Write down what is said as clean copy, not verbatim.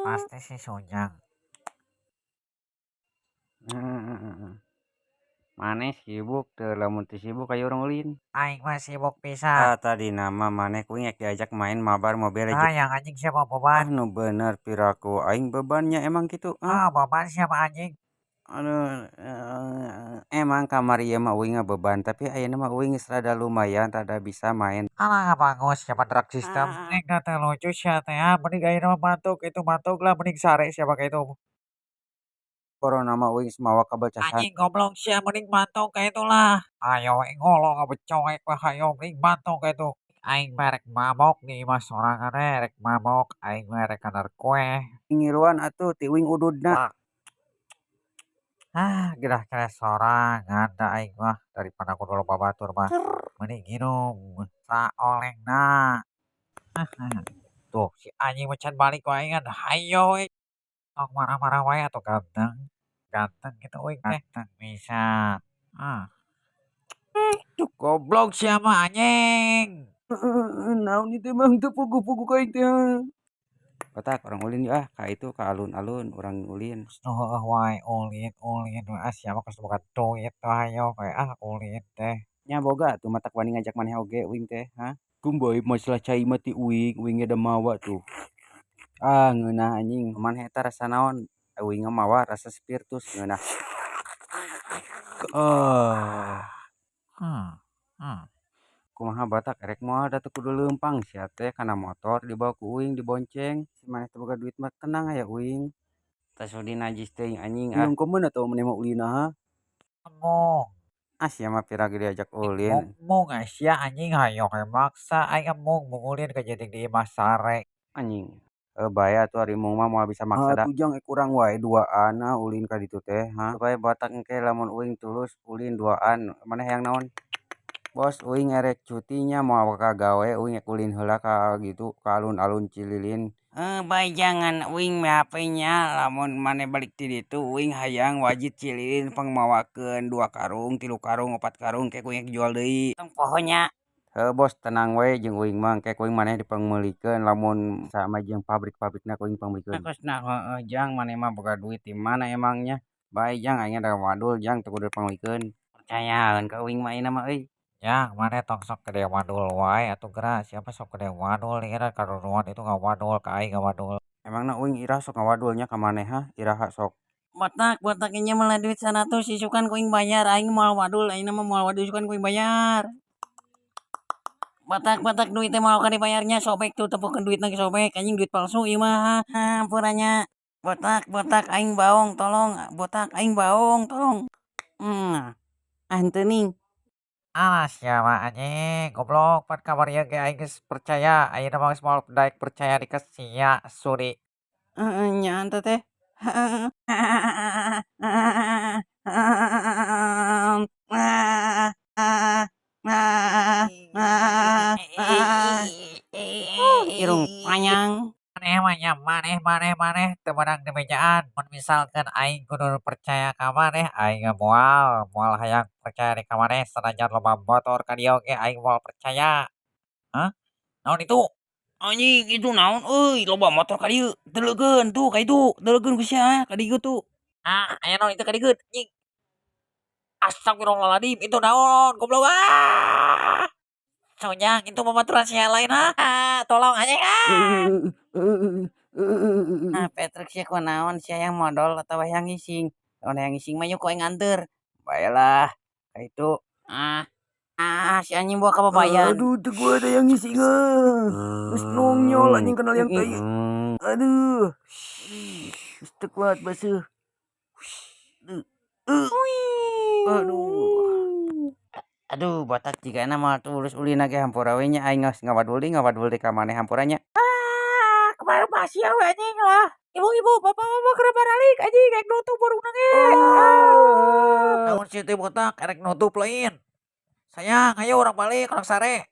Pasti si Sujang. Maneh sibuk teu lamun teu sibuk aya urang ulin. Aing mah sibuk pisan. Tadi nama maneh kuing rek diajak main mabar Mobile Ah, Legends. yang anjing siapa beban? Nu bener piraku aing bebannya emang kitu, Beban siapa anjing? Aduh, emang kamar ieu mah uing beban, tapi ayeuna mah uing geus rada lumayan, rada bisa main. Alah bagus, siapa drag system. Nek teh lucu sia teh. Mending ayeuna mah batuk itu batuk lah mending sare siapa itu. Corona mah uing geus mawa kabel casan. Anjing goblok sia mending batuk itu lah. Ayo ngolong becoek wah hayo mending batuk itu. Aing merek mabok nih mas sorangan rek mabok. Aing merek kadar kue. Ngiruan atuh ti uing ududna. Gedah kaya sorangan da aing mah daripada kudu loba batur mah. Mending minum saolengna. Tuh si anjing macan balik wae kan. Hayo we. Sok marah-marah wae atuh ganteng. Ganteng gitu we teh. Ganteng pisan. Duh goblok siapa anjing. Naon itu mah teu pugu-pugu ka aing teh. Batak orang ulin ka itu ka alun-alun urang ulin. Heueuh wae ulin ulin we siapa geus boga duit hayo we ulin teh. Nya boga atuh matak wani ngajak maneh oge uing teh, Kumbay masalah cai mah ti uing, uingnya da mawa tuh. Ngeunah anjing, maneh eta rasa naon? Uing mah mawa rasa spiritus ngeunah. Hmm. Hmm. Kumaha batak erek moal da teu kudu leumpang sia teh kana motor dibawa ku uing dibonceng. Si maneh teu boga duit mah tenang aya uing. Teu sudi najis teuing anjing Nyong komeun atuh maneh mah ulina Emong. sia mah piragi diajak ulin. Mung sia anjing hayo we maksa aing mung ulin ka jadi di imah sare. Anjing. Bae atuh ari mung mah moal bisa maksa da. Tujang kurang wae duaan ulin ka ditu teh, Supaya batak engke lamun uing tulus ulin duaan. Maneh hayang naon? Bos uing erek cutinya moal kagawe uing ek ulin heula ka gitu ka alun-alun Cililin. Bae jangan uing mah HP-nya lamun maneh balik ti ditu uing hayang wajib Cililin pangmawakeun 2 karung, 3 karung, 4 karung kek uing jual deui. Tong pohonya. Bos tenang we jeung uing mah engke kuing maneh dipangmeulikeun lamun sama jeung pabrik-pabrikna kuing pangmeulikeun. Kosna heueuh jang maneh mah boga duit di mana emangnya? Bae jang aing da wadul jang teu kudu dipangmeulikeun. Percayaeun ka uing mah ayeuna mah euy. Yang mana tong sok gede wadul wae atuh geura siapa sok gede wadul ira karuruan itu ngawadul ka aing ngawadul. Emangna uing irah sok ngawadulnya ka maneh iraha sok. Batak nya malah duit 100 isukan kuing bayar aing moal wadul ayeuna mah moal wadul isukan kuing bayar. Batak duit teh moal ka dibayarnya sobek tuh tepukeun duit lagi sobek anjing duit palsu ieu mah. Hampuranya. Botak aing baong tolong botak aing baong tolong. Henteu ning. Alah siapa anjing goblok pan kabar ieu ge aing geus percaya ayeuna mah geus moal daek percaya di ka sia suri. Nya henteu teh. Irung panjang. Maneh teu meunang di mejaan mun misalkeun aing kudu percaya ka maneh aing moal hayang percaya di ka maneh sanajan loba motor ka dieu oge aing moal percaya. Naon itu? Anjing itu naon euy loba motor ka dieu deleukeun tuh ka itu deleukeun ku sia ka dieu tuh. Aya naon itu ka digeut anjing. Astagfirullahaladzim itu naon goblok Sojang itu pematuran sia lain tolong anjing Petruk sia kunaon sia yang modal atawa yang ngising. Lamun hayang ngising mah yuk koeng nganteur. Baelah ka itu. Si anjing bawa kababayan. Aduh teu gua ada yang ngising geus nongnyol anjing kenal yang tai. Aduh. Geus teu kuat baseuh. Aduh batak jigana moal tulus ulina ge hampura we nya aing geus ngawadul deui ka maneh hampuranya. kemarin masih we anjing lah ibu-ibu bapak-bapak keur balik anjing rek nutup warungna ge naon sih teh botak rek nutup lain sayang ayo orang balik orang sare